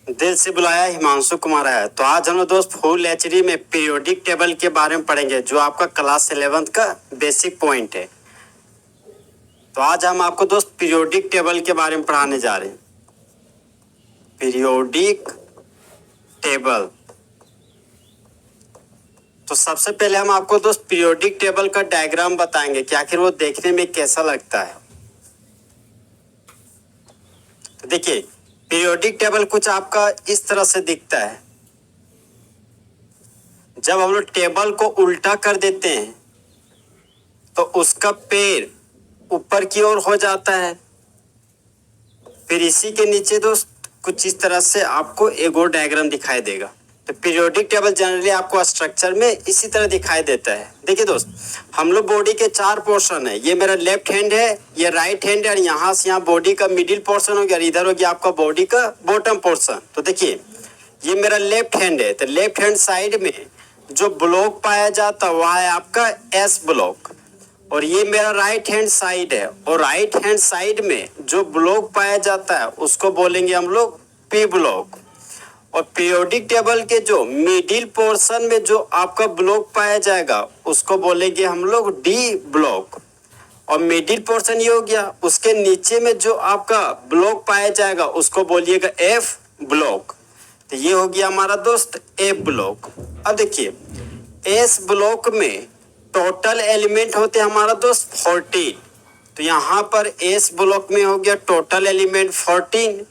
दिल से बुलाया हिमांशु कुमार है। तो आज हम लोग दोस्त फुल एचडी में पीरियोडिक टेबल के बारे में पढ़ेंगे, जो आपका क्लास 11th का बेसिक पॉइंट है। तो आज हम आपको दोस्त पीरियोडिक टेबल के बारे में पढ़ाने जा रहे हैं। Periodic table. तो सबसे पहले हम आपको दोस्त पीरियोडिक टेबल का डायग्राम बताएंगे कि आखिर वो देखने में कैसा लगता है। तो देखिए, पीरियोडिक टेबल कुछ आपका इस तरह से दिखता है। जब हम लोग टेबल को उल्टा कर देते हैं तो उसका पैर ऊपर की ओर हो जाता है। फिर इसी के नीचे दोस्त कुछ इस तरह से आपको एक और डायग्राम दिखाई देगा। तो पीरियोडिक टेबल जनरली आपको स्ट्रक्चर में इसी तरह दिखाई देता है। देखिए दोस्त, हम लोग बॉडी के 4 पोर्शन है। ये मेरा लेफ्ट हैंड है, ये राइट हैंड है, और यहाँ से यहाँ बॉडी का मिडिल पोर्शन हो गया, और इधर हो गया आपका बॉडी का बॉटम पोर्शन। तो देखिए, ये मेरा लेफ्ट हैंड है। तो लेफ्ट हैंड साइड में जो ब्लॉक पाया जाता है वह है आपका एस ब्लॉक, और ये मेरा राइट हैंड साइड है, और राइट हैंड साइड में जो ब्लॉक पाया जाता है उसको बोलेंगे हम लोग पी ब्लॉक। और पीरियोडिक टेबल के जो मिडिल पोर्शन में जो आपका ब्लॉक पाया जाएगा उसको बोलेंगे हम लोग डी ब्लॉक। और मिडिल पोर्शन ये हो गया, उसके नीचे में जो आपका ब्लॉक पाया जाएगा उसको बोलिएगा एफ ब्लॉक। तो ये हो गया हमारा दोस्त एफ ब्लॉक। अब देखिए, एस ब्लॉक में टोटल एलिमेंट होते हैं हमारा दोस्त 14। तो यहाँ पर एस ब्लॉक में हो गया टोटल एलिमेंट 14।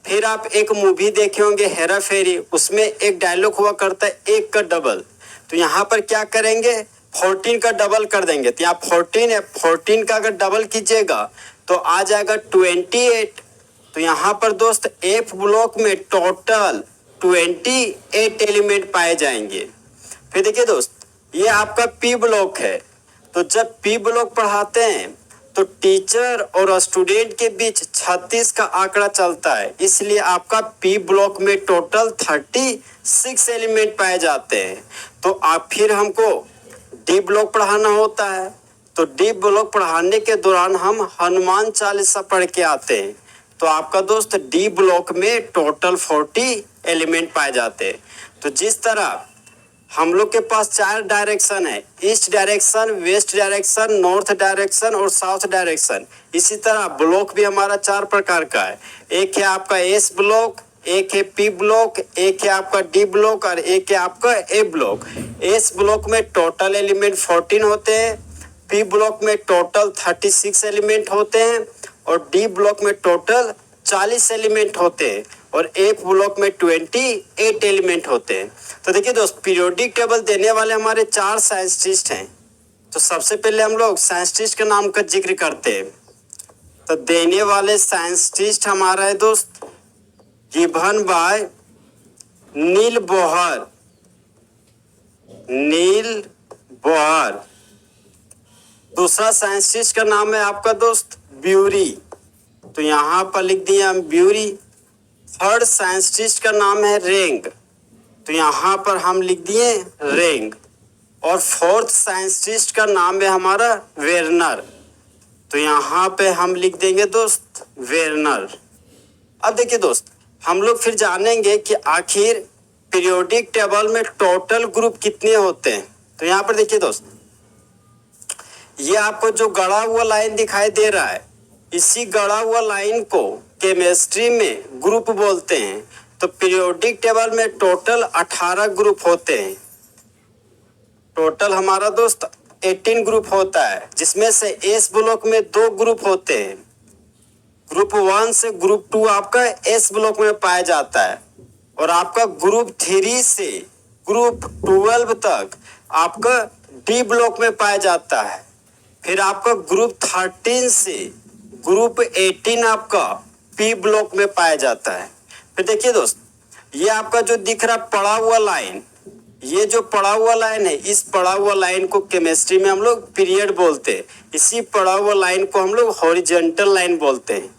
फिर आप एक मूवी देखे होंगे हेरा फेरी, उसमें एक डायलॉग हुआ करता है एक का डबल। तो यहाँ पर क्या करेंगे, 14 का डबल कर देंगे। तो यहाँ 14 है, 14 का अगर डबल कीजिएगा तो आ जाएगा 28। तो यहाँ पर दोस्त एफ ब्लॉक में टोटल 28 एलिमेंट पाए जाएंगे। फिर देखिए दोस्त, ये आपका पी ब्लॉक है। तो जब पी ब्लॉक पढ़ाते हैं तो टीचर और स्टूडेंट के बीच 36 का आंकड़ा चलता है, इसलिए आपका पी ब्लॉक में टोटल 36 एलिमेंट पाए जाते हैं। तो आप फिर हमको डी ब्लॉक पढ़ाना होता है। तो डी ब्लॉक पढ़ाने के दौरान हम हनुमान चालीसा पढ़ के आते हैं। तो आपका दोस्त डी ब्लॉक में टोटल 40 एलिमेंट पाए जाते हैं। तो जिस तरह हम लोग के पास 4 डायरेक्शन है, east direction, west direction, north direction और साउथ डायरेक्शन। इसी तरह ब्लॉक भी हमारा 4 प्रकार का है। एक है आपका एस ब्लॉक, एक है पी ब्लॉक, एक है आपका डी ब्लॉक, और एक है आपका ए ब्लॉक। एस ब्लॉक में टोटल एलिमेंट 14 होते हैं, पी ब्लॉक में टोटल 36 एलिमेंट होते हैं, और डी ब्लॉक में टोटल 40 एलिमेंट होते हैं, और एक ब्लॉक में 28 एलिमेंट होते हैं। तो देखिए दोस्त, पीरियोडिक टेबल देने वाले हमारे 4 साइंटिस्ट हैं। तो सबसे पहले हम लोग साइंटिस्ट के नाम का जिक्र करते हैं। तो देने वाले साइंटिस्ट हमारा है दोस्त given by Niels Bohr. Niels Bohr. दूसरा साइंटिस्ट का नाम है आपका दोस्त ब्यूरी। तो यहाँ पर लिख दिए हम ब्यूरी। थर्ड साइंटिस्ट का नाम है रेंग। तो यहाँ पर हम लिख दिए रेंग। और फोर्थ साइंटिस्ट का नाम है हमारा वेरनर। तो यहाँ पे हम लिख देंगे दोस्त वेरनर। अब देखिए दोस्त, हम लोग फिर जानेंगे कि आखिर पीरियोडिक टेबल में टोटल ग्रुप कितने होते हैं। तो यहाँ पर देखिए दोस्त, ये आपको जो गड़ा हुआ लाइन दिखाई दे रहा है, इसी गड़ा हुआ लाइन को केमिस्ट्री में ग्रुप बोलते हैं। तो पीरियोडिक टेबल में टोटल 18 ग्रुप होते हैं। टोटल हमारा दोस्त 18 ग्रुप होता है, जिसमें से एस ब्लॉक में 2 ग्रुप होते हैं। ग्रुप 1 से ग्रुप 2 आपका एस ब्लॉक में पाया जाता है, और आपका ग्रुप 3 से ग्रुप 12 तक आपका डी ब्लॉक में पाया जाता है। फिर आपका ग्रुप 13 से ग्रुप 18 आपका पी ब्लॉक में पाया जाता है। फिर देखिए दोस्त, ये आपका जो दिख रहा पड़ा हुआ लाइन, ये जो पड़ा हुआ लाइन है, इस पड़ा हुआ लाइन को केमिस्ट्री में हम लोग पीरियड बोलते हैं। इसी पड़ा हुआ लाइन को हम लोग हॉरिजॉन्टल लाइन बोलते हैं।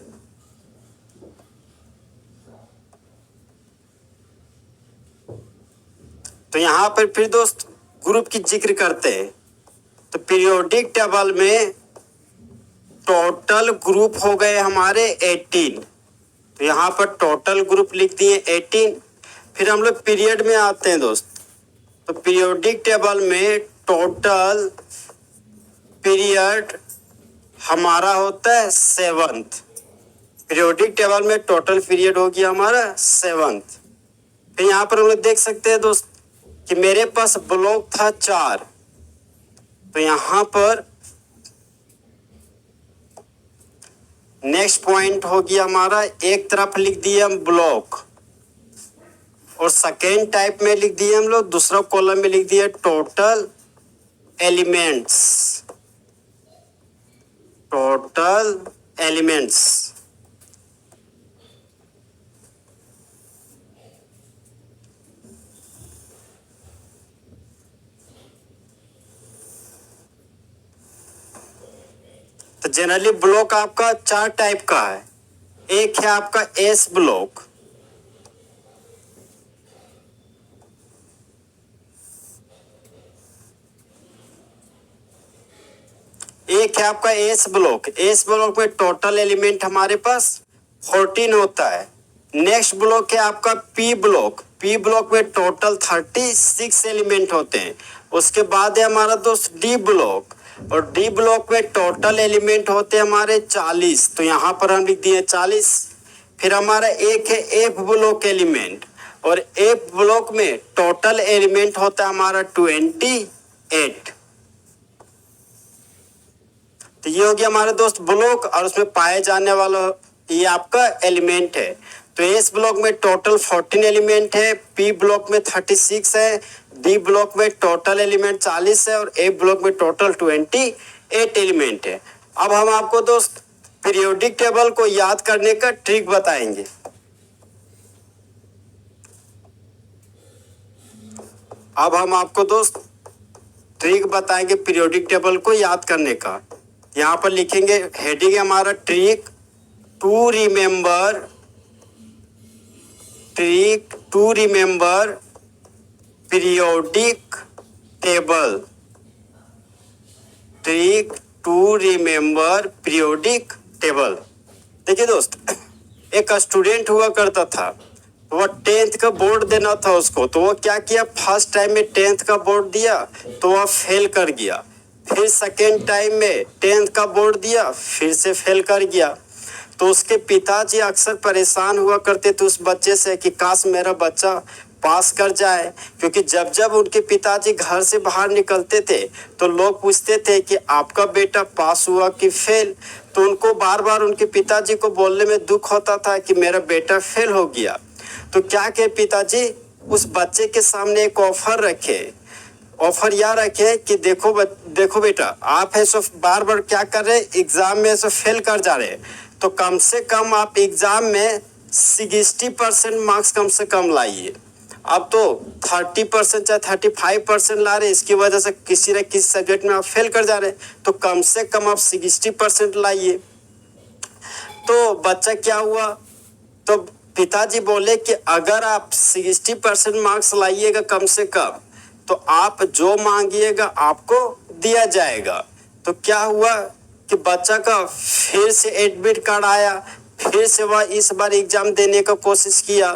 तो यहाँ पर फिर दोस्त ग्रुप की जिक्र करते हैं। तो पीरियोडिक टेबल में टोटल ग्रुप हो गए हमारे 18। तो यहाँ पर टोटल ग्रुप लिख दिए 18। फिर हम लोग पीरियड में आते हैं दोस्त। तो पीरियोडिक टेबल में टोटल पीरियड हमारा होता है 7th। पीरियोडिक टेबल में टोटल पीरियड हो गया हमारा 7th। फिर यहाँ पर हम लोग देख सकते हैं दोस्त कि मेरे पास ब्लॉक था 4। तो यहाँ पर नेक्स्ट पॉइंट हो गया हमारा, एक तरफ लिख दिए हम ब्लॉक और सेकेंड टाइप में लिख दिए हम लोग, दूसरा कॉलम में लिख दिए टोटल एलिमेंट्स। Total elements. तो जनरली ब्लॉक आपका 4 टाइप का है। एक है आपका एस ब्लॉक, एक है आपका एस ब्लॉक। एस ब्लॉक में टोटल एलिमेंट हमारे पास 14 होता है। नेक्स्ट ब्लॉक है आपका पी ब्लॉक। पी ब्लॉक में टोटल 36 एलिमेंट होते हैं। उसके बाद है हमारा दोस्त डी ब्लॉक, और डी ब्लॉक में टोटल एलिमेंट होते हैं हमारे 40। तो यहाँ पर हम लिख दिए 40। फिर हमारा एक है एफ ब्लॉक एलिमेंट, और एफ ब्लॉक में टोटल एलिमेंट होता है हमारा 28। तो ये हो गया हमारे दोस्त ब्लॉक, और उसमें पाए जाने वाला ये आपका एलिमेंट है। तो एस ब्लॉक में टोटल 14 एलिमेंट है, पी ब्लॉक में 36 है, डी ब्लॉक में टोटल एलिमेंट 40 है, और ए ब्लॉक में टोटल 28 एलिमेंट है। अब हम आपको दोस्त पीरियोडिक टेबल को याद करने का ट्रिक बताएंगे। अब हम आपको दोस्त ट्रिक बताएंगे पीरियोडिक टेबल को याद करने का। यहाँ पर लिखेंगे, हेडिंग हमारा trick to remember periodic table. Trick to remember periodic table. देखिए दोस्त, एक स्टूडेंट हुआ करता था, वह 10th का बोर्ड देना था उसको। तो वो क्या किया, फर्स्ट टाइम में 10th का बोर्ड दिया तो वह फेल कर गया। फिर सेकेंड टाइम में 10th का बोर्ड दिया, फिर से फेल कर गया। तो उसके पिताजी अक्सर परेशान हुआ करते थे उस बच्चे से कि काश मेरा बच्चा पास कर जाए, क्योंकि जब जब उनके पिताजी घर से बाहर निकलते थे तो लोग पूछते थे कि आपका बेटा पास हुआ कि फेल। तो उनको बार बार उनके पिताजी को बोलने में दुख होता था कि मेरा बेटा फेल हो गया। तो क्या किए पिताजी, उस बच्चे के सामने एक ऑफर रखे। ऑफर यह रखे कि देखो बेटा, आप है सो बार बार क्या कर रहे, एग्जाम में सो फेल कर जा रहे, तो कम से कम आप एग्जाम में 60% मार्क्स कम से कम लाइए। अब तो 30% चाहे 35% ला रहे, इसकी वजह से किसी न किसी सब्जेक्ट में आप फेल कर जा रहे, तो कम से कम आप 60% लाइए। तो बच्चा क्या हुआ, तो पिताजी बोले कि अगर आप 60% मार्क्स लाइएगा कम से कम, तो आप जो मांगिएगा आपको दिया जाएगा। तो क्या हुआ कि बच्चा का फिर से एडमिट कार्ड आया, फिर से वह इस बार एग्जाम देने का कोशिश किया।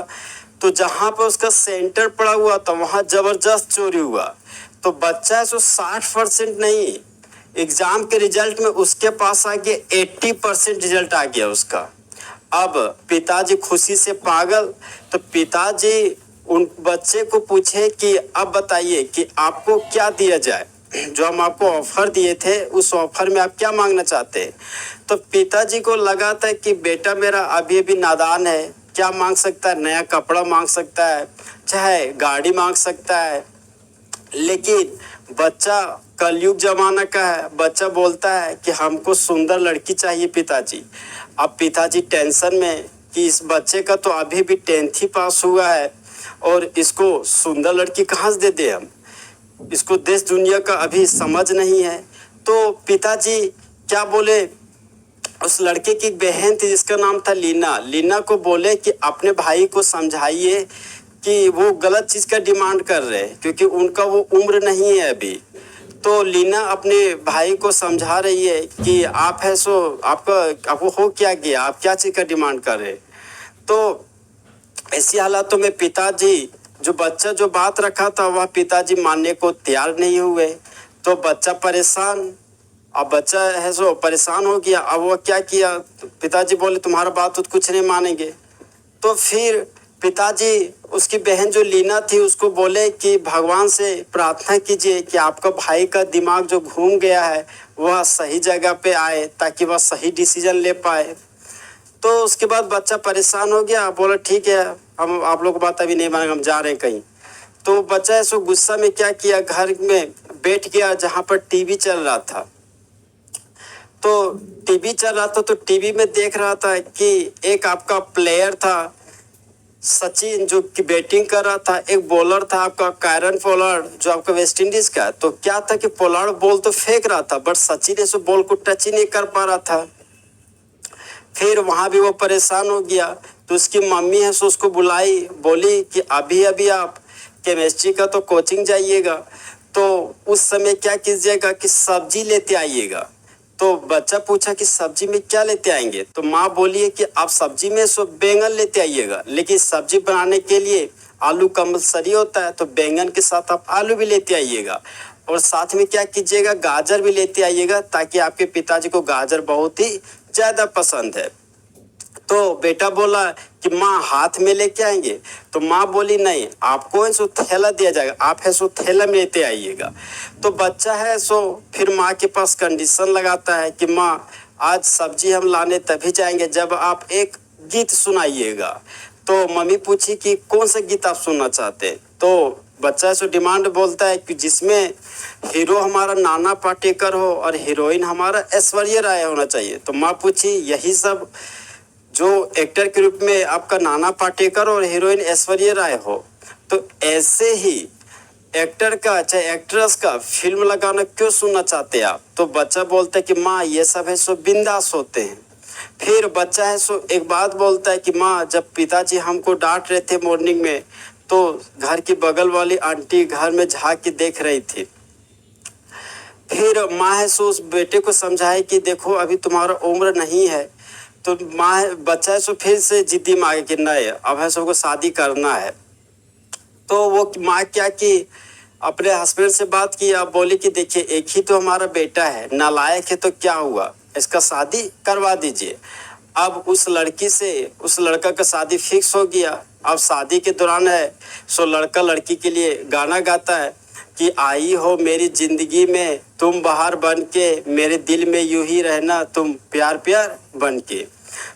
तो जहाँ पर उसका सेंटर पड़ा हुआ था वहाँ जबरदस्त चोरी हुआ। तो बच्चा है सो 60% नहीं, एग्जाम के रिजल्ट में उसके पास आ गया 80% रिजल्ट आ गया उसका। अब पिताजी खुशी से पागल। तो पिताजी उन बच्चे को पूछे कि अब बताइए कि आपको क्या दिया जाए, जो हम आपको ऑफर दिए थे उस ऑफर में आप क्या मांगना चाहते हैं। तो पिताजी को लगा था कि बेटा मेरा अभी अभी नादान है, क्या मांग सकता है, नया कपड़ा मांग सकता है, चाहे गाड़ी मांग सकता है। लेकिन बच्चा कलयुग जमाना का है, बच्चा बोलता है कि हमको सुंदर लड़की चाहिए पिताजी। अब पिताजी टेंशन में कि इस बच्चे का तो अभी भी 10th ही पास हुआ है और इसको सुंदर लड़की कहाँ से दे दे हम, इसको देश दुनिया का अभी समझ नहीं है। तो पिताजी क्या बोले, उस लड़के की बहन थी जिसका नाम था लीना। लीना को बोले कि अपने भाई को समझाइए कि वो गलत चीज़ का डिमांड कर रहे हैं, क्योंकि उनका वो उम्र नहीं है अभी। तो लीना अपने भाई को समझा रही है कि आप है सो आपको हो क्या गया, आप क्या चीज़ का डिमांड कर रहे हैं। तो ऐसी हालातों में पिताजी जो बच्चा जो बात रखा था वह पिताजी मानने को तैयार नहीं हुए। तो बच्चा परेशान, अब बच्चा है सो परेशान हो गया। अब वो क्या किया, तो पिताजी बोले तुम्हारा बात तो कुछ नहीं मानेंगे। तो फिर पिताजी उसकी बहन जो लीना थी उसको बोले कि भगवान से प्रार्थना कीजिए कि आपका भाई का दिमाग जो घूम गया है वह सही जगह पे आए ताकि वह सही डिसीजन ले पाए। तो उसके बाद बच्चा परेशान हो गया, बोला ठीक है हम आप लोग बात अभी नहीं मानेंगे, हम जा रहे हैं कहीं। तो बच्चा ऐसे गुस्सा में क्या किया, घर में बैठ गया जहाँ पर टीवी चल रहा था। तो टीवी चल रहा था तो टीवी में देख रहा था कि एक आपका प्लेयर था सचिन जो कि बैटिंग कर रहा था, एक बॉलर था आपका कैरन पोलार्ड जो आपका वेस्ट इंडीज का। तो क्या था कि पोलार्ड बॉल तो फेंक रहा था बट सचिन ऐसे बॉल को टच ही नहीं कर पा रहा था। फिर वहां भी वो परेशान हो गया। तो उसकी मम्मी है सो उसको बुलाई, बोली कि अभी अभी आप केमिस्ट्री का तो कोचिंग जाइएगा, तो उस समय क्या कीजिएगा कि सब्जी लेते आइएगा। तो बच्चा पूछा कि सब्जी में क्या लेते आएंगे, तो माँ बोली है कि आप सब्जी में सो बैंगन लेते आइएगा, लेकिन सब्जी बनाने के लिए आलू कंपलसरी होता है, तो बैंगन के साथ आप आलू भी लेते आइएगा और साथ में क्या कीजिएगा गाजर भी लेते आइएगा ताकि आपके पिताजी को गाजर बहुत ही ज्यादा पसंद है। तो बेटा बोला कि माँ हाथ में लेके आएंगे, तो माँ बोली नहीं आपको है सो थैला दिया जाएगा, आप है सो थैला में लेते आइएगा। तो बच्चा है सो फिर माँ के पास कंडीशन लगाता है कि माँ आज सब्जी हम लाने तभी जाएंगे जब आप एक गीत सुनाइएगा। तो मम्मी पूछी कि कौन सा गीत आप सुनना चाहते हैं, तो बच्चा सो डिमांड बोलता है कि जिसमें हीरो हमारा नाना पाटेकर हो और हीरोइन हमारा ऐश्वर्या राय होना चाहिए। तो माँ पूछी यही सब जो एक्टर के रूप में आपका नाना पाटेकर और हीरोइन ऐश्वर्या राय हो, तो ऐसे ही एक्टर का चाहे एक्ट्रेस का फिल्म लगाना क्यों सुनना चाहते आप। तो बच्चा बोलता है कि माँ ये सब है सो बिंदास होते हैं। फिर बच्चा है सो एक बात बोलता है कि माँ जब पिताजी हमको डांट रहे थे मॉर्निंग में तो घर की बगल वाली आंटी घर में झांक के देख रही थी। फिर माँ है सो उस बेटे को समझाए कि देखो अभी तुम्हारा उम्र नहीं है। तो माँ बच्चा है सो फिर से जिद्दी मांगे कि नहीं अब है सो को शादी करना है। तो वो माँ क्या की अपने हस्बैंड से बात की, अब बोली कि देखिए एक ही तो हमारा बेटा है, नालायक है तो क्या हुआ, इसका शादी करवा दीजिए। अब उस लड़की से उस लड़का का शादी फिक्स हो गया। अब शादी के दौरान है सो लड़का लड़की के लिए गाना गाता है कि आई हो मेरी जिंदगी में तुम बाहर बन के, मेरे दिल में यूं ही रहना तुम प्यार प्यार बन के।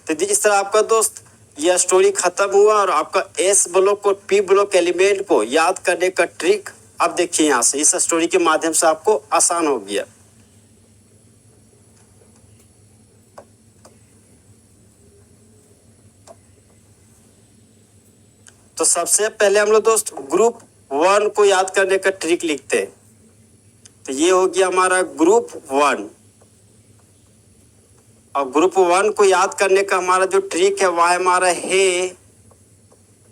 तो इस तरह आपका दोस्त यह स्टोरी खत्म हुआ और आपका एस ब्लॉक और पी ब्लॉक एलिमेंट को याद करने का ट्रिक अब देखिए यहाँ से इस स्टोरी के माध्यम से आपको आसान हो गया। तो सबसे पहले हम लोग दोस्त ग्रुप 1 को याद करने का ट्रिक लिखते हैं। तो ये हो गया हमारा ग्रुप 1 और ग्रुप 1 को याद करने का हमारा जो ट्रिक है वह है हमारा हे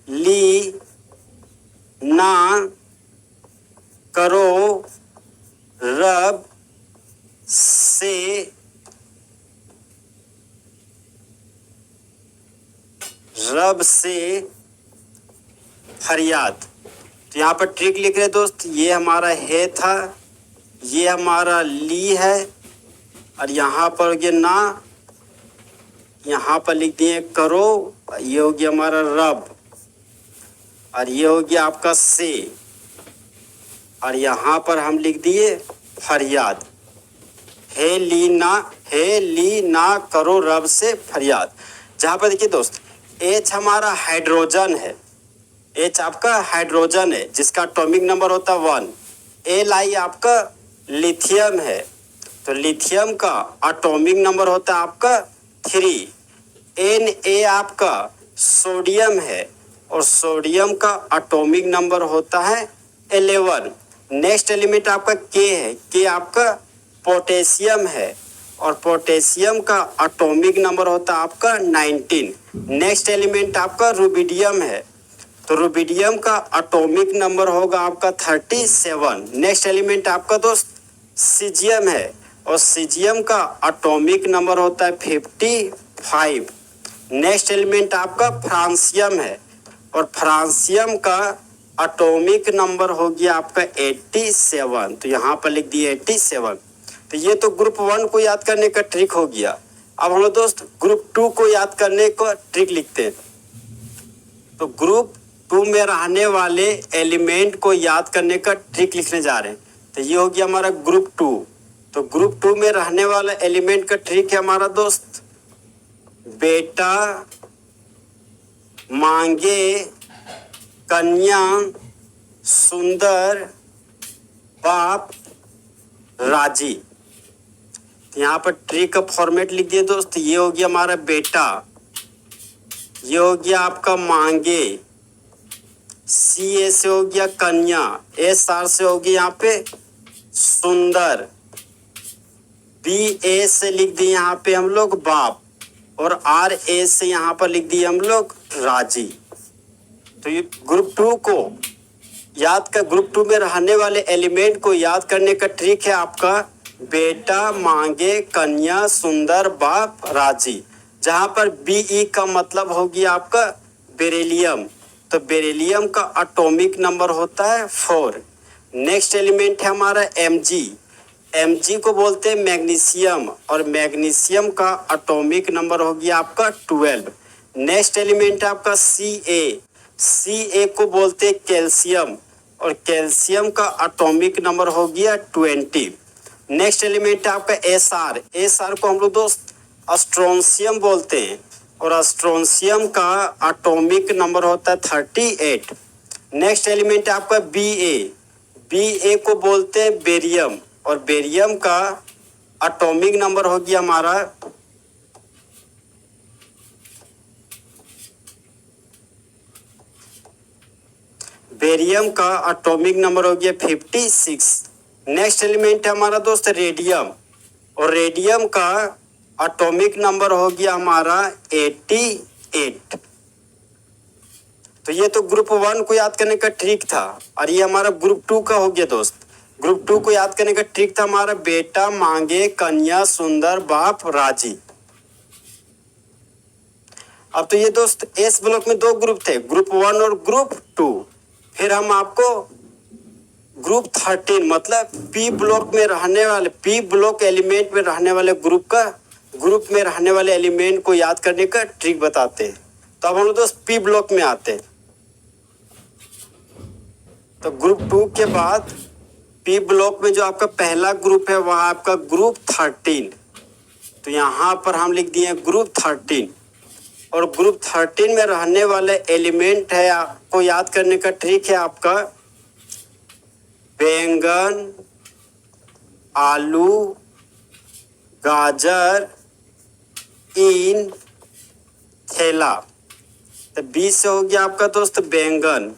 ली ना करो रब से फरियाद। तो यहाँ पर ट्रिक लिख रहे दोस्त, ये हमारा है था, ये हमारा ली है और यहाँ पर ये ना, यहाँ पर लिख दिए करो, ये हो गया हमारा रब और ये हो गया आपका से और यहाँ पर हम लिख दिए फरियाद। हे ली ना करो रब से फरियाद। जहाँ पर देखिए दोस्त एच हमारा हाइड्रोजन है, एच आपका हाइड्रोजन है जिसका एटॉमिक नंबर होता है 1। एल आई आपका लिथियम है तो लिथियम का एटॉमिक नंबर होता है आपका 3। एन ए आपका सोडियम है और सोडियम का एटॉमिक नंबर होता है 11। नेक्स्ट एलिमेंट आपका के है, के आपका पोटेशियम है और पोटेशियम का एटॉमिक नंबर होता है आपका 19। नेक्स्ट एलिमेंट आपका रुबिडियम है तो रुबिडियम का एटॉमिक नंबर होगा आपका 37। नेक्स्ट एलिमेंट आपका दोस्त सीजियम है और सीजियम का एटॉमिक नंबर होता है 55। नेक्स्ट एलिमेंट आपका फ्रांसियम है और फ्रांसियम का एटॉमिक नंबर हो गया आपका 87। तो यहाँ पर लिख दिए 87। तो ये तो ग्रुप 1 को याद करने का ट्रिक हो गया। अब हम लोग दोस्त ग्रुप 2 को याद करने का ट्रिक लिखते हैं। तो ग्रुप 2 में रहने वाले एलिमेंट को याद करने का ट्रिक लिखने जा रहे हैं। तो ये हो गया हमारा ग्रुप 2। तो ग्रुप 2 में रहने वाला एलिमेंट का ट्रिक है हमारा दोस्त बेटा मांगे कन्या सुंदर बाप राजी। तो यहाँ पर ट्रिक का फॉर्मेट लिख दिए दोस्त। ये हो गया हमारा बेटा, ये हो गया आपका मांगे, सी ए से हो गया कन्या, एस आर से होगी यहाँ पे सुंदर, बी ए से लिख दिए यहाँ पे हम लोग बाप और आर ए से यहाँ पर लिख दिए हम लोग राजी। तो ये ग्रुप 2 को याद कर, ग्रुप 2 में रहने वाले एलिमेंट को याद करने का ट्रिक है आपका बेटा मांगे कन्या सुंदर बाप राजी, जहां पर बीई का मतलब होगी आपका बेरिलियम। तो बेरिलियम का एटॉमिक नंबर होता है 4। नेक्स्ट एलिमेंट है हमारा Mg। Mg को बोलते हैं मैग्नीशियम और मैग्नीशियम का एटॉमिक नंबर हो गया आपका 12। नेक्स्ट एलिमेंट है आपका Ca। Ca को बोलते हैं कैल्शियम और कैल्शियम का एटॉमिक नंबर हो गया 20। नेक्स्ट एलिमेंट है आपका Sr। Sr को हम लोग दोस्त स्ट्रोंशियम बोलते हैं और स्ट्रोंशियम का एटॉमिक नंबर होता है 38। नेक्स्ट एलिमेंट है आपका Ba। Ba को बोलते हैं बेरियम और बेरियम का एटॉमिक नंबर हो गया हमारा बेरियम का एटॉमिक नंबर हो गया 56। नेक्स्ट एलिमेंट है हमारा दोस्त रेडियम और रेडियम का एटॉमिक नंबर हो गया हमारा 88। तो ये तो ग्रुप 1 को याद करने का ट्रिक था और ये हमारा ग्रुप 2 का हो गया दोस्त। ग्रुप 2 को याद करने का ट्रिक था हमारा बेटा मांगे कन्या सुंदर बाप राजी। अब तो ये दोस्त एस ब्लॉक में 2 ग्रुप थे, ग्रुप 1 और ग्रुप 2। फिर हम आपको ग्रुप 13 मतलब पी ब्लॉक में रहने वाले, पी ब्लॉक एलिमेंट में रहने वाले ग्रुप में रहने वाले एलिमेंट को याद करने का ट्रिक बताते हैं। तो अब हम लोग दोस्त पी ब्लॉक में आते हैं। तो ग्रुप 2 के बाद पी ब्लॉक में जो आपका पहला ग्रुप है वह आपका ग्रुप 13। तो यहाँ पर हम लिख दिए ग्रुप 13 और ग्रुप 13 में रहने वाले एलिमेंट है आपको याद करने का ट्रिक है आपका बैंगन, आलू, गाजर, इन, थैला। तो 20 से हो गया आपका दोस्त बैंगन।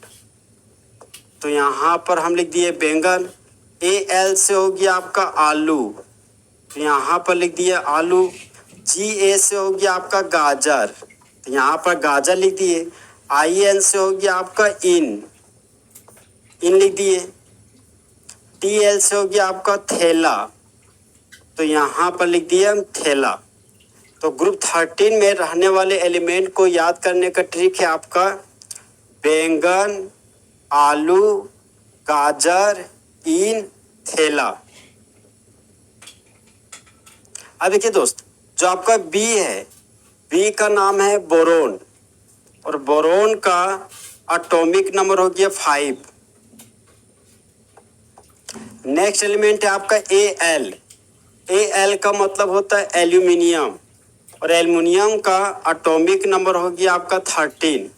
तो यहाँ पर हम लिख दिए बैंगन। AL से हो गया आपका आलू, तो यहाँ पर लिख दिए आलू। GA से हो गया आपका गाजर, तो यहाँ पर गाजर लिख दिए। IN से हो गया आपका इन लिख दिए। TL से हो गया आपका थैला, तो यहाँ पर लिख दिया हम थैला। तो ग्रुप 13 में रहने वाले एलिमेंट को याद करने का ट्रिक है आपका बैंगन, आलू, गाजर, इन, थैला। अब देखिए दोस्त जो आपका बी है, बी का नाम है बोरोन और बोरोन का एटॉमिक नंबर हो गया 5। नेक्स्ट एलिमेंट है आपका AL। AL का मतलब होता है एल्यूमिनियम और एल्युमिनियम का एटॉमिक नंबर हो गया आपका 13।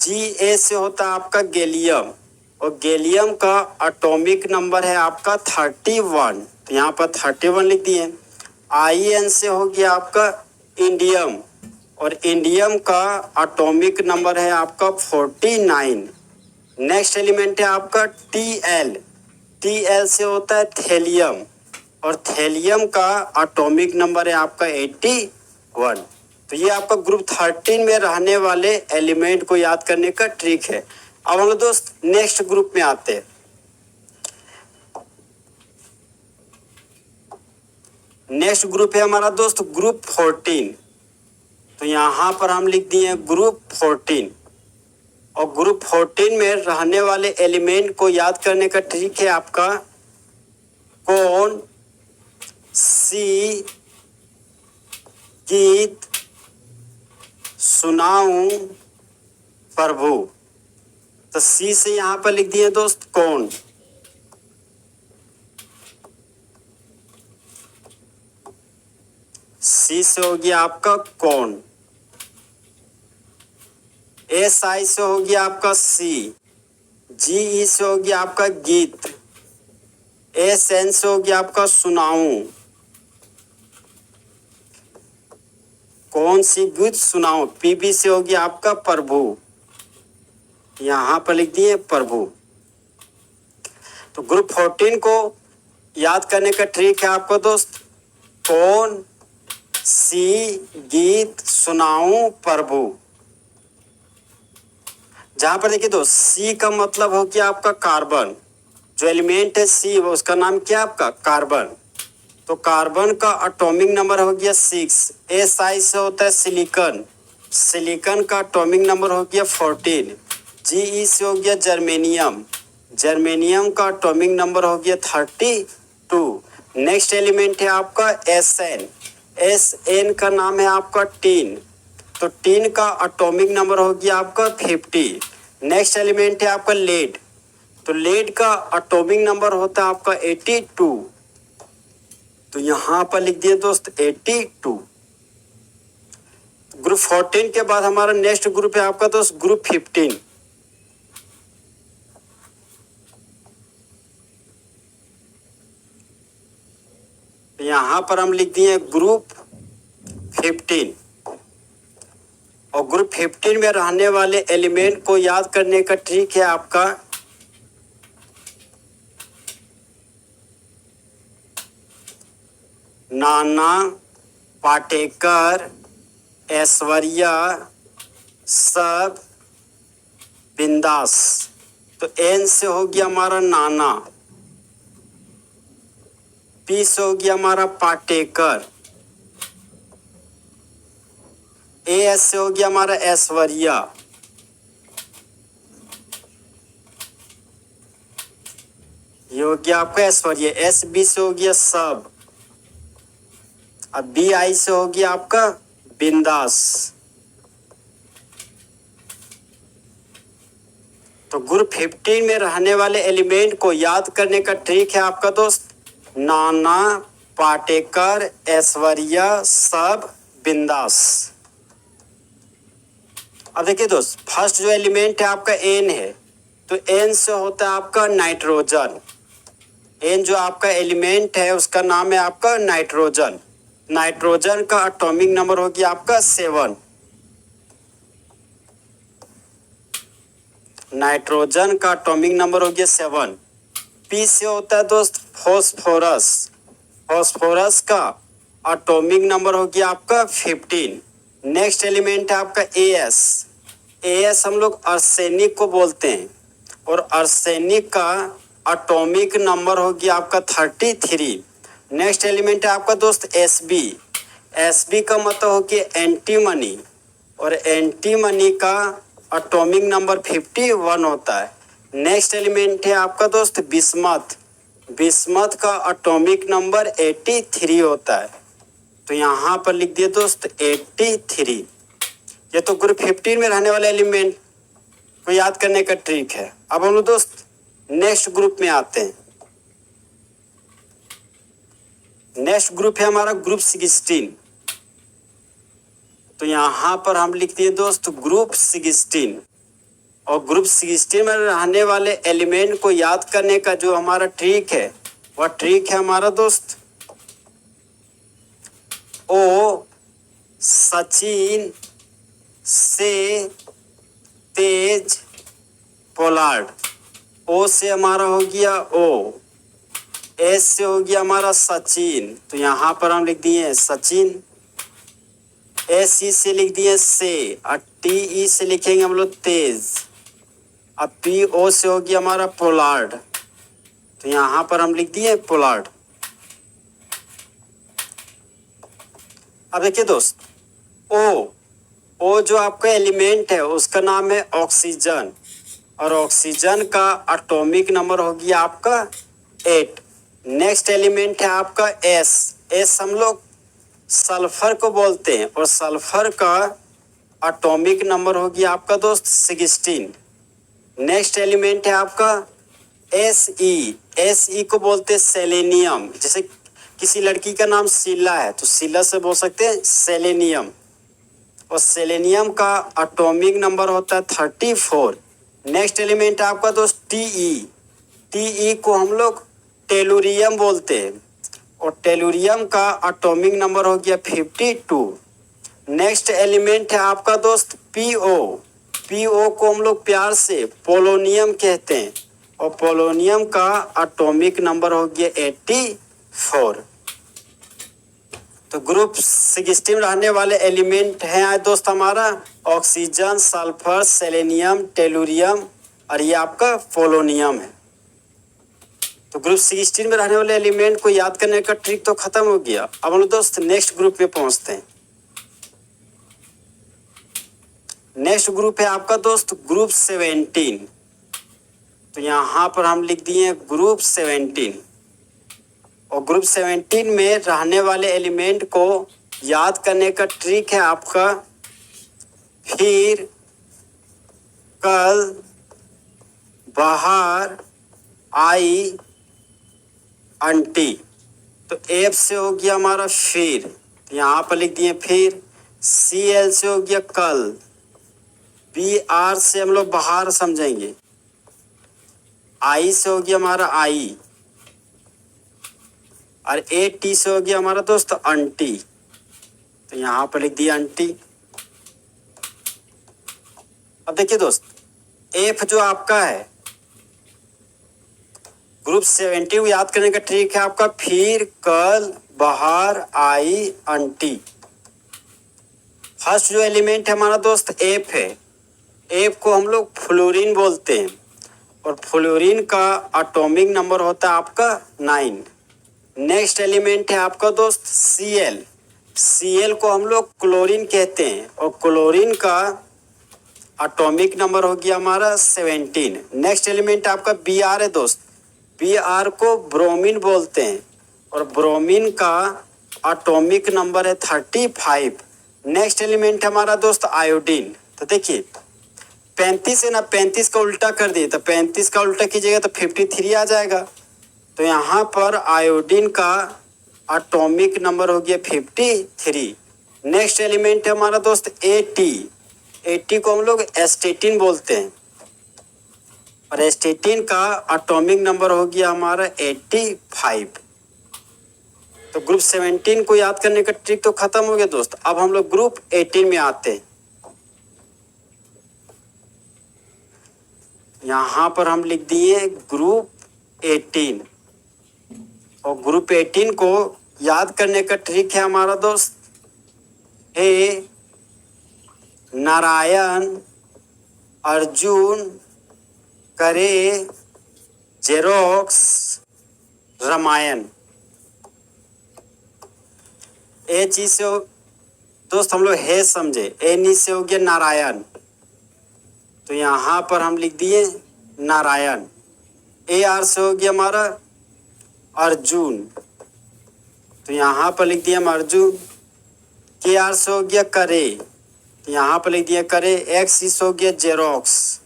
GA से होता है आपका गैलियम और गैलियम का एटॉमिक नंबर है आपका 31, तो यहाँ पर 31 लिख दिए। IN से हो गया आपका इंडियम और इंडियम का एटॉमिक नंबर है आपका 49। नेक्स्ट एलिमेंट है आपका TL। TL से होता है थैलियम और थैलियम का एटॉमिक नंबर है आपका 81। तो ये आपका ग्रुप 13 में रहने वाले एलिमेंट को याद करने का ट्रिक है। अब हम लोग दोस्त नेक्स्ट ग्रुप में आते हैं। नेक्स्ट ग्रुप है हमारा दोस्त ग्रुप 14। तो यहाँ पर हम लिख दिए ग्रुप 14। और ग्रुप 14 में रहने वाले एलिमेंट को याद करने का ट्रिक है आपका कौन सी गीत सुनाऊं प्रभु। तो सी से यहाँ पर लिख दिए दोस्त कौन। सी से हो गया आपका कौन। एस आई से हो गया आपका सी। जी ई से हो गया आपका गीत। एस एन से हो गया आपका सुनाऊं। कौन सी गीत सुनाऊं। पीबी से हो गया आपका प्रभु। यहां पर लिख दिए प्रभु। तो ग्रुप 14 को याद करने का ट्रिक है आपको दोस्त कौन सी गीत सुनाऊं प्रभु। जहां पर देखिए दोस्त सी का मतलब हो गया आपका कार्बन। जो एलिमेंट है सी उसका नाम क्या है आपका कार्बन। तो कार्बन का एटॉमिक नंबर हो गया 6। एस आई से होता है सिलिकॉन। सिलिकॉन का एटॉमिक नंबर हो गया 14। जी ई से हो गया जर्मेनियम। जर्मेनियम का एटॉमिक नंबर हो गया 32। नेक्स्ट एलिमेंट है आपका एस एन। एस एन का नाम है आपका टीन। तो टीन का एटॉमिक नंबर हो गया आपका 50। नेक्स्ट एलिमेंट है आपका लेड। तो लेड का एटॉमिक नंबर होता है आपका 82। तो यहां पर लिख दिए दोस्त 82। ग्रुप 14 के बाद हमारा नेक्स्ट ग्रुप है आपका दोस्त ग्रुप 15। यहां पर हम लिख दिए ग्रुप 15। और ग्रुप 15 में रहने वाले एलिमेंट को याद करने का ट्रिक है आपका नाना पाटेकर ऐश्वर्या सब बिंदास। तो एन से हो गया हमारा नाना। पी से हो गया हमारा पाटेकर। ए एस से हो गया हमारा ऐश्वर्या। ये हो गया आपका ऐश्वर्या। एस बी से हो गया सब। अब बी आई से हो गया आपका बिंदास। तो ग्रुप 15 में रहने वाले एलिमेंट को याद करने का ट्रिक है आपका दोस्त नाना पाटेकर ऐश्वर्या सब बिंदास। अब देखिए दोस्त फर्स्ट जो एलिमेंट है आपका एन है। तो एन से होता है आपका नाइट्रोजन। एन जो आपका एलिमेंट है उसका नाम है आपका नाइट्रोजन। नाइट्रोजन का एटॉमिक नंबर हो गया आपका 7। नाइट्रोजन का एटॉमिक नंबर हो गया 7। पी से होता है दोस्त फॉस्फोरस। फॉस्फोरस का एटॉमिक नंबर हो गया आपका 15। नेक्स्ट एलिमेंट है आपका एएस। एएस हम लोग आर्सेनिक को बोलते हैं। और आर्सेनिक का एटॉमिक नंबर हो गया आपका 33। नेक्स्ट एलिमेंट है आपका दोस्त एसबी। एसबी का मतलब हो गया एंटीमनी। और एंटीमनी का एटॉमिक नंबर 51 होता है। नेक्स्ट एलिमेंट है आपका दोस्त बिस्मथ। बिस्मथ का एटॉमिक नंबर 83 होता है। तो यहाँ पर लिख दिए दोस्त 83। ये तो ग्रुप 15 में रहने वाले एलिमेंट को याद करने का ट्रिक है। अब हम लोग दोस्त नेक्स्ट ग्रुप में आते हैं। नेक्स्ट ग्रुप है हमारा ग्रुप 16। तो यहां पर हम लिख दिए दोस्त ग्रुप 16। और ग्रुप 16 में रहने वाले एलिमेंट को याद करने का जो हमारा ट्रिक है वह ट्रिक है हमारा दोस्त ओ सचिन से तेज पोलार्ड। ओ से हमारा हो गया ओ। एस से हो गया हमारा सचिन। तो यहाँ पर हम लिख दिए सचिन। एस ई से लिख दिए से। और टी ई से लिखेंगे हम लोग तेज। अब पी ओ से हो गया हमारा पोलार्ड। तो यहाँ पर हम लिख दिए पोलार्ड। अब देखिए दोस्त ओ वो जो आपका एलिमेंट है उसका नाम है ऑक्सीजन, और ऑक्सीजन का एटॉमिक नंबर हो गया आपका 8। नेक्स्ट एलिमेंट है आपका एस। एस हम लोग सल्फर को बोलते हैं, और सल्फर का एटॉमिक नंबर हो गया आपका दोस्त 16। नेक्स्ट एलिमेंट है आपका एस ई। एस ई को बोलते हैं सेलेनियम। जैसे किसी लड़की का नाम शीला है तो शीला से बोल सकते हैं सेलेनियम, और सेलेनियम का एटॉमिक नंबर होता है 34। नेक्स्ट एलिमेंट है आपका दोस्त टी ई। टी ई को हम लोग टेलुरियम बोलते हैं, और टेलुरियम का एटॉमिक नंबर हो गया 52। नेक्स्ट एलिमेंट है आपका दोस्त पी ओ। पी ओ को हम लोग प्यार से पोलोनियम कहते हैं, और पोलोनियम का एटॉमिक नंबर हो गया 84। तो ग्रुप 16 में रहने वाले एलिमेंट हैं आज दोस्त हमारा ऑक्सीजन, सल्फर, सेलेनियम, टेलुरियम, और ये आपका पोलोनियम है। तो ग्रुप 16 में रहने वाले एलिमेंट को याद करने का ट्रिक तो खत्म हो गया। अब हम लोग दोस्त नेक्स्ट ग्रुप पे पहुंचते हैं। नेक्स्ट ग्रुप है आपका दोस्त ग्रुप 17। तो यहाँ पर हम लिख दिए ग्रुप 17, और ग्रुप 17 में रहने वाले एलिमेंट को याद करने का ट्रिक है आपका फिर, कल, बाहर, आई, आंटी। तो एफ से हो गया हमारा फिर, यहाँ पर लिख दिए फिर। सी एल से हो गया कल। बी आर से हम लोग बाहर समझेंगे। आई से हो गया हमारा आई, और ए टी से हो गया हमारा दोस्त आंटी। तो यहाँ पर लिख दिया आंटी। अब देखिए दोस्त, एफ जो आपका है ग्रुप 17 को याद करने का ट्रिक है आपका फिर, कल, बाहर, आई, आंटी। फर्स्ट जो एलिमेंट है हमारा दोस्त एफ है। एफ को हम लोग फ्लोरीन बोलते हैं, और फ्लोरीन का एटॉमिक नंबर होता है आपका 9। नेक्स्ट एलिमेंट है आपका दोस्त सी एल। सी एल को हम लोग क्लोरीन कहते हैं, और क्लोरीन का एटॉमिक नंबर हो गया हमारा 17। नेक्स्ट एलिमेंट आपका बी आर है दोस्त। बी आर को ब्रोमीन बोलते हैं, और ब्रोमीन का एटॉमिक नंबर है 35। नेक्स्ट एलिमेंट हमारा दोस्त आयोडीन। तो देखिए 35 है ना, 35 का उल्टा कर दिए तो 35 का उल्टा कीजिएगा तो 53 आ जाएगा। तो यहाँ पर आयोडीन का एटॉमिक नंबर हो गया 53। नेक्स्ट एलिमेंट है हमारा दोस्त एटी। एटी को हम लोग एस्टेटिन बोलते हैं, और एस्टेटिन का एटॉमिक नंबर हो गया हमारा 85। तो ग्रुप 17 को याद करने का ट्रिक तो खत्म हो गया दोस्त। अब हम लोग ग्रुप 18 में आते हैं। यहाँ पर हम लिख दिए ग्रुप 18, और ग्रुप 18 को याद करने का ट्रिक है हमारा दोस्त हे नारायण, अर्जुन, करे, जेरोक्स, रामायण। ए चीज से दोस्त हम लोग हे समझे। ए नी से हो गया नारायण, तो यहाँ पर हम लिख दिए नारायण। ए आर से हो गया हमारा अर्जुन, तो यहाँ पर लिख दिया हम अर्जुन। के आर से हो गया करे, तो यहाँ पर लिख दिया करे। एक्स से हो गया जेरोक्स,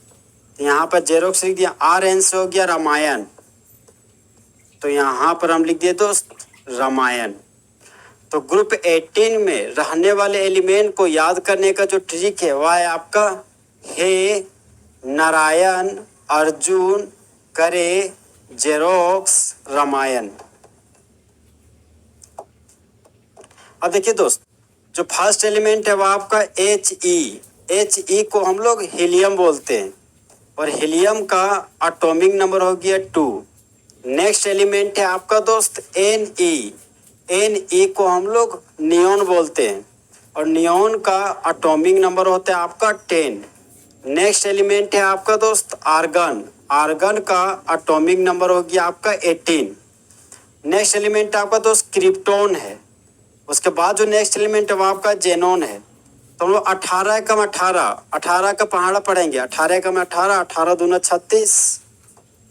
तो यहाँ पर जेरोक्स लिख दिया। आर एन से हो गया रामायण, तो यहाँ पर हम लिख दिए दोस्त रामायण। तो ग्रुप 18 में रहने वाले एलिमेंट को याद करने का जो ट्रिक है वह है आपका हे नारायण, अर्जुन, करे, जेरोक्स, रामायण। अब देखिए दोस्त, जो फर्स्ट एलिमेंट है वह आपका एच ई। एच ई को हम लोग हीलियम बोलते हैं, और हीलियम का एटॉमिक नंबर हो गया 2। नेक्स्ट एलिमेंट है आपका दोस्त एन ई। एन ई को हम लोग नियोन बोलते हैं, और नियोन का एटॉमिक नंबर होता है आपका 10। नेक्स्ट एलिमेंट है आपका दोस्त आर्गन। आर्गन का एटॉमिक नंबर हो गया आपका 18। नेक्स्ट एलिमेंट आपका दोस्त क्रिप्टोन है। उसके बाद जो नेक्स्ट एलिमेंट है वो आपका जेनोन है। तो हम लोग 18 कम 18 का पहाड़ा पढ़ेंगे। 18 कम 18, 18 दूना 36।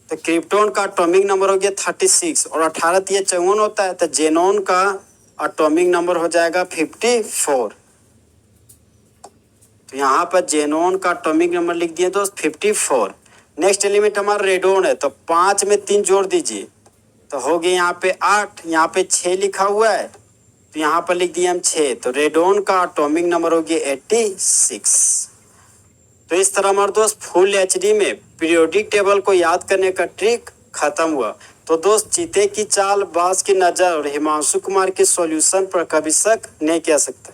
तो क्रिप्टॉन का एटॉमिक नंबर हो गया 36 और 18 तिया 54 होता है। तो जेनॉन का एटॉमिक नंबर हो जाएगा 54। तो यहाँ पर जेनॉन का एटॉमिक नंबर लिख दिए दोस्त 54। नेक्स्ट एलिमेंट हमारा रेडोन है, तो 5 में 3 जोड़ दीजिए तो हो गया यहाँ पे 8, यहाँ पे 6 लिखा हुआ है तो यहाँ पर लिख दिए हम 6। तो रेडोन का एटॉमिक नंबर हो गया 86। तो इस तरह हमारे दोस्त फुल एचडी में पीरियोडिक टेबल को याद करने का ट्रिक खत्म हुआ। तो दोस्त चीते की चाल, बाज की नज़र और हिमांशु कुमार के सॉल्यूशन पर कभी शक नहीं किया सकता।